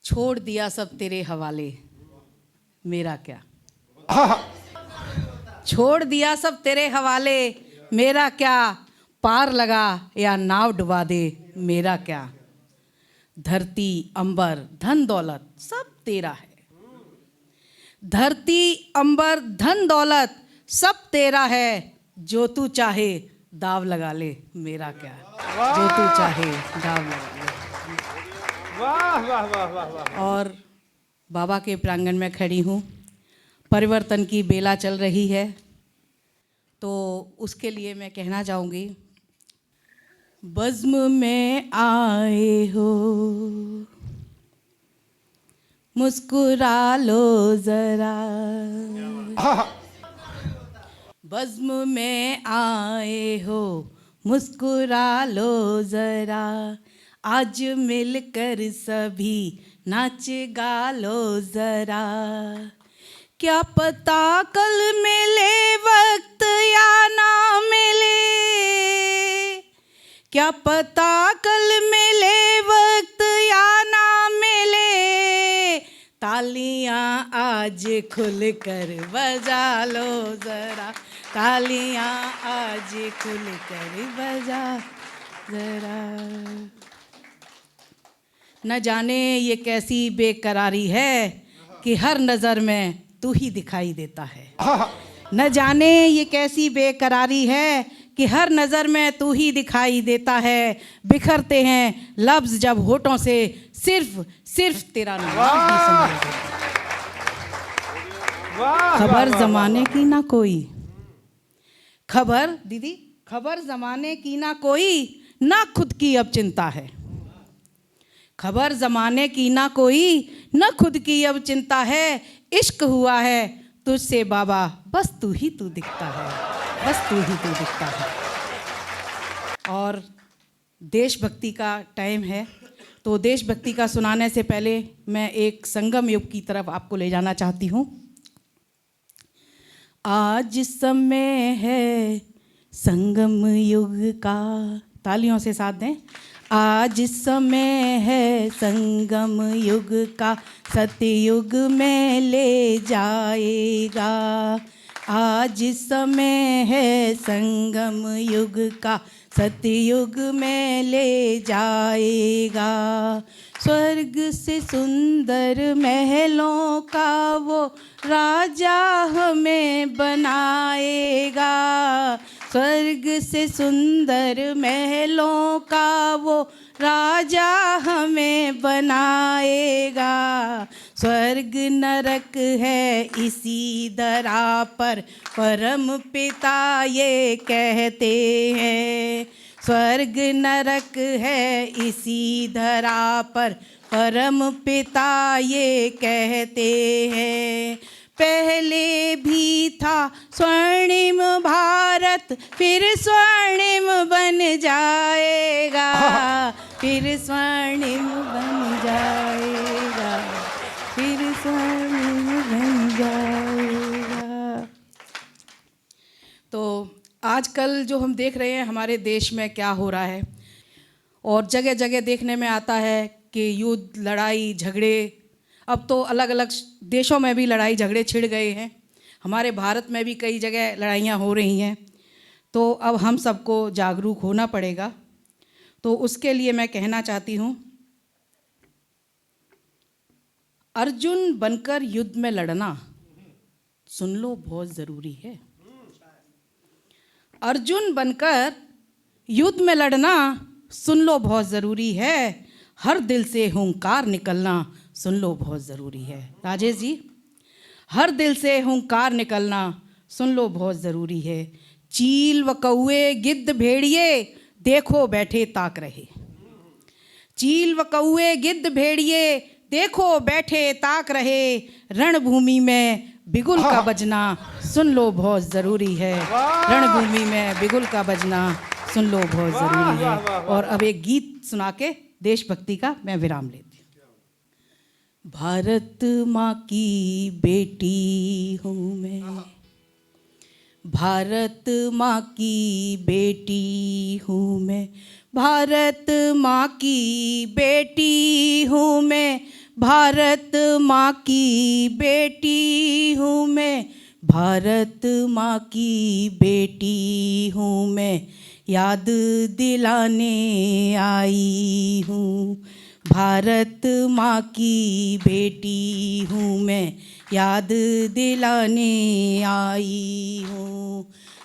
छोड़ दिया सब तेरे हवाले, मेरा क्या। छोड़ दिया सब तेरे हवाले, मेरा क्या। पार लगा या नाव डुबा दे, मेरा क्या। धरती अंबर धन दौलत सब तेरा है। धरती अंबर धन दौलत सब तेरा है। जो तू चाहे दाव लगा ले, मेरा क्या। जो तू चाहे दाव लगा ले। वाह वाह वाह वाह वाह। और बाबा के प्रांगण में खड़ी हूँ। परिवर्तन की बेला चल रही है, तो उसके लिए मैं कहना चाहूँगी, बज़्म में आए हो मुस्कुरा लो ज़रा। बज़्म में आए हो मुस्कुरा लो ज़रा। आज मिलकर सभी नाच गा लो ज़रा। क्या पता कल मिले वक्त या ना मिले, क्या पता कल मिले वक्त या ना मिले। तालियां आज खुल कर बजा लो ज़रा। तालियां आज खुल कर बजा ज़रा। न जाने ये कैसी बेकरारी है कि हर नज़र में तू ही दिखाई देता है। न जाने ये कैसी बेकरारी है कि हर नज़र में तू ही दिखाई देता है। बिखरते हैं लफ्ज़ जब होठों से, सिर्फ सिर्फ तेरा नाम ही सुनाई देता है। खबर ज़माने की ना कोई, खबर दीदी, खबर ज़माने की ना कोई, ना खुद की अब चिंता है। खबर ज़माने की ना कोई, न खुद की अब चिंता है। इश्क हुआ है तुझसे बाबा, बस तू ही तू दिखता है, बस तू ही तू दिखता है। और देशभक्ति का टाइम है, तो देशभक्ति का सुनाने से पहले मैं एक संगम युग की तरफ आपको ले जाना चाहती हूँ। आज समय है संगम युग का, तालियों से साथ दें। आज समय है संगम युग का, सतयुग में ले जाएगा। आज समय है संगम युग का, सतयुग में ले जाएगा। स्वर्ग से सुंदर महलों का वो राजा हमें बनाएगा। स्वर्ग से सुंदर महलों का वो राजा हमें बनाएगा। स्वर्ग नरक है इसी धरा पर, परम पिता ये कहते हैं। स्वर्ग नरक है इसी धरा पर, परम पिता ये कहते हैं। पहले भी था स्वर्णिम भारत, फिर स्वर्णिम बन जाएगा। फिर स्वर्णिम बन जाएगा, फिर स्वर्णिम बन जाएगा। तो आजकल जो हम देख रहे हैं हमारे देश में क्या हो रहा है, और जगह जगह देखने में आता है कि युद्ध, लड़ाई झगड़े, अब तो अलग अलग देशों में भी लड़ाई झगड़े छिड़ गए हैं। हमारे भारत में भी कई जगह लड़ाइयाँ हो रही हैं। तो अब हम सबको जागरूक होना पड़ेगा। तो उसके लिए मैं कहना चाहती हूँ, अर्जुन बनकर युद्ध में लड़ना सुन लो बहुत ज़रूरी है। अर्जुन बनकर युद्ध में लड़ना सुन लो बहुत ज़रूरी है। हर दिल से हुंकार निकलना सुन लो बहुत ज़रूरी है। राजेश जी, हर दिल से हुंकार निकलना सुन लो बहुत ज़रूरी है। चील व कौए गिद्ध भेड़िए देखो बैठे ताक रहे। चील व कौए गिद्ध भेड़िए देखो बैठे ताक रहे। रणभूमि में बिगुल का बजना सुन लो बहुत ज़रूरी है। रणभूमि में बिगुल का बजना सुन लो बहुत ज़रूरी है। और अब एक गीत सुना के देशभक्ति का मैं विराम लेती हूँ। भारत माँ की बेटी हूँ मैं, भारत माँ की बेटी हूँ मैं, भारत माँ की बेटी हूँ मैं। भारत माँ की बेटी हूँ मैं, भारत माँ की बेटी हूँ मैं, याद दिलाने आई हूँ। भारत माँ की बेटी हूँ मैं, याद दिलाने आई हूँ।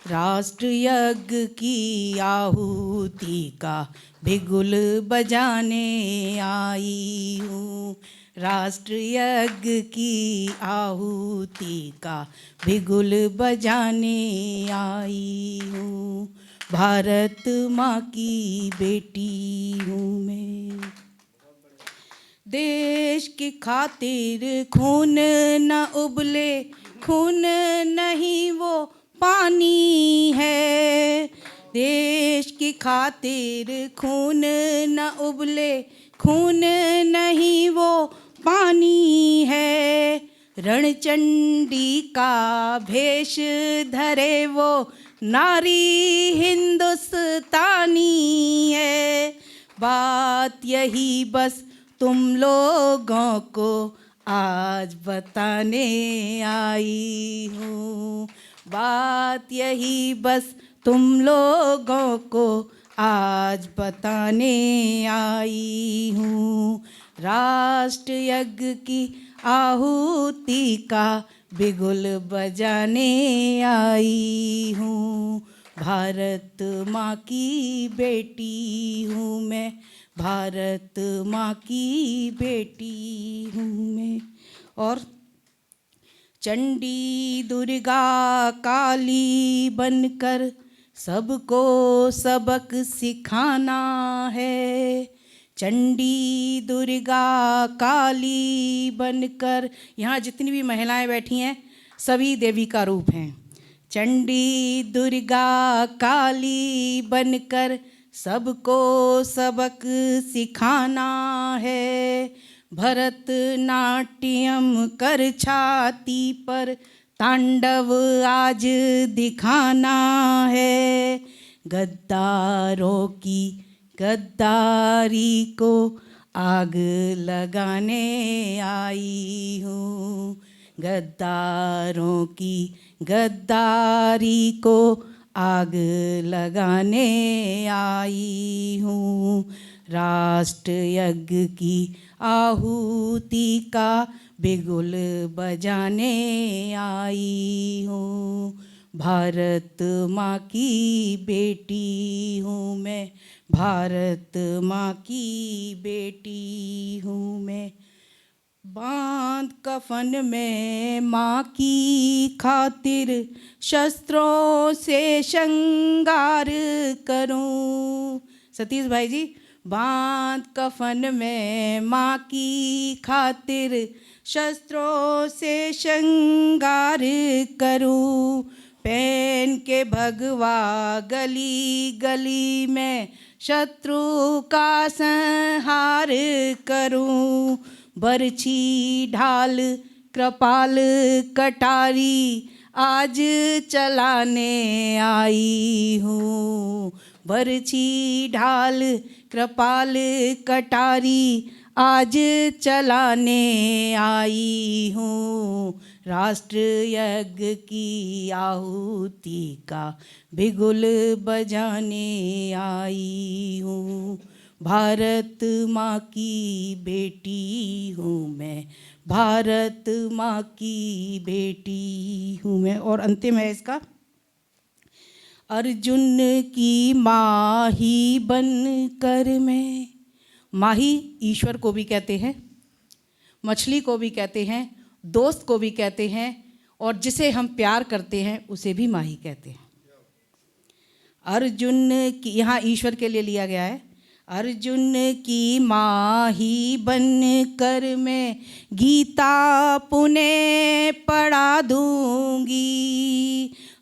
राष्ट्र यज्ञ की आहुति का बिगुल बजाने आई हूँ। राष्ट्र यज्ञ की आहुति का बिगुल बजाने आई हूँ। भारत माँ की बेटी हूँ मैं। देश की खातिर खून न उबले, खून नहीं वो पानी है। देश की खातिर खून न उबले, खून नहीं वो पानी है। रणचंडी का भेष धरे वो नारी हिंदुस्तानी है। बात यही बस तुम लोगों को आज बताने आई हूँ। बात यही बस तुम लोगों को आज बताने आई हूँ। राष्ट्र यज्ञ की आहुति का बिगुल बजाने आई हूँ। भारत माँ की बेटी हूँ मैं, भारत माँ की बेटी हूँ मैं। और चंडी दुर्गा काली बनकर सबको सबक सिखाना है। चंडी दुर्गा काली बनकर, यहाँ जितनी भी महिलाएं बैठी हैं सभी देवी का रूप हैं। चंडी दुर्गा काली बनकर सबको सबक सिखाना है। भरतनाट्यम कर छाती पर तांडव आज दिखाना है। गद्दारों की गद्दारी को आग लगाने आई हूँ। गद्दारों की गद्दारी को आग लगाने आई हूँ। राष्ट्र यज्ञ की आहुति का बिगुल बजाने आई हूँ। भारत माँ की बेटी हूँ मैं, भारत माँ की बेटी हूँ मैं। बांध कफन में माँ की खातिर शस्त्रों से श्रृंगार करूं। सतीश भाई जी, बांध कफन में माँ की खातिर शस्त्रों से श्रृंगार करूं। पहन के भगवा गली गली में शत्रु का संहार करूं। बरछी ढाल कृपाल कटारी आज चलाने आई हूँ। बरछी ढाल कृपाल कटारी आज चलाने आई हूँ। राष्ट्र यज्ञ की आहुति का बिगुल बजाने आई हूँ। भारत माँ की बेटी हूँ मैं, भारत माँ की बेटी हूँ मैं। और अंतिम है इसका, अर्जुन की माही बन कर मैं। माही ईश्वर को भी कहते हैं, मछली को भी कहते हैं, दोस्त को भी कहते हैं, और जिसे हम प्यार करते हैं उसे भी माही कहते हैं। अर्जुन की, यहाँ ईश्वर के लिए लिया गया है। अर्जुन की माही बन कर मैं गीता पुणे पढ़ा दूंगी।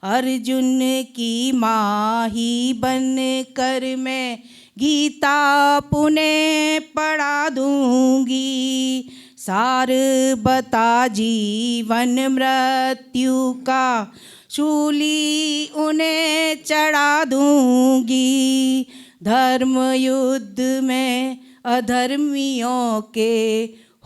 अर्जुन की माही बन कर मैं गीता पुणे पढ़ा दूंगी। सार बता जीवन मृत्यु का शूली उन्हें चढ़ा दूंगी। धर्म युद्ध में अधर्मियों के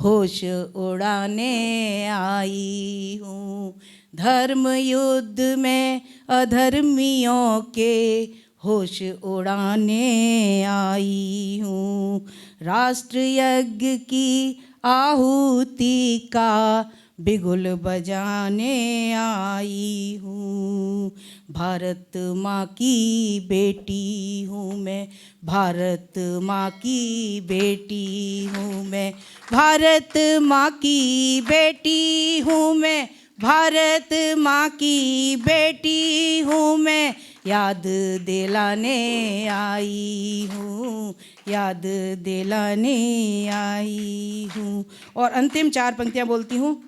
होश उड़ाने आई हूँ। धर्म युद्ध में अधर्मियों के होश उड़ाने आई हूँ। राष्ट्र यज्ञ की आहुति का बिगुल बजाने आई हूँ। भारत माँ की बेटी हूँ मैं, भारत माँ की बेटी हूँ मैं, भारत माँ की बेटी हूँ मैं, भारत माँ की बेटी हूँ मैं। याद दिलाने आई हूँ, याद दिलाने आई हूँ। और अंतिम 4 पंक्तियाँ बोलती हूँ।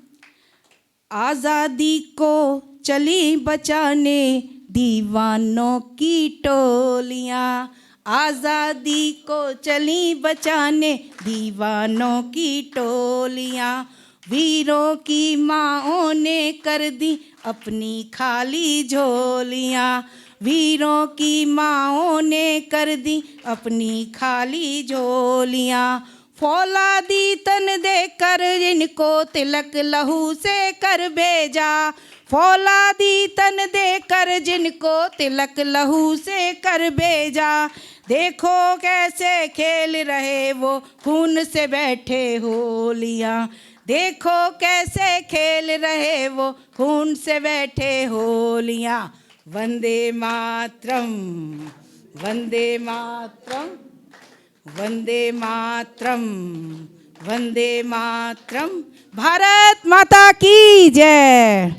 आज़ादी को चली बचाने दीवानों की टोलियाँ, आज़ादी को चली बचाने दीवानों की टोलियाँ। वीरों की माँओं ने कर दी अपनी खाली झोलियाँ, वीरों की माँओं ने कर दी अपनी खाली झोलियाँ। फौलादी तन देकर इनको तिलक लहू से कर भेजा, फौलादी तन देकर जिनको तिलक लहू से कर भेजा। देखो कैसे खेल रहे वो खून से बैठे होलियाँ, देखो कैसे खेल रहे वो खून से बैठे होलियाँ। वंदे मातरम, वंदे मातरम, वंदे मातरम, वंदे मातरम। भारत माता की जय।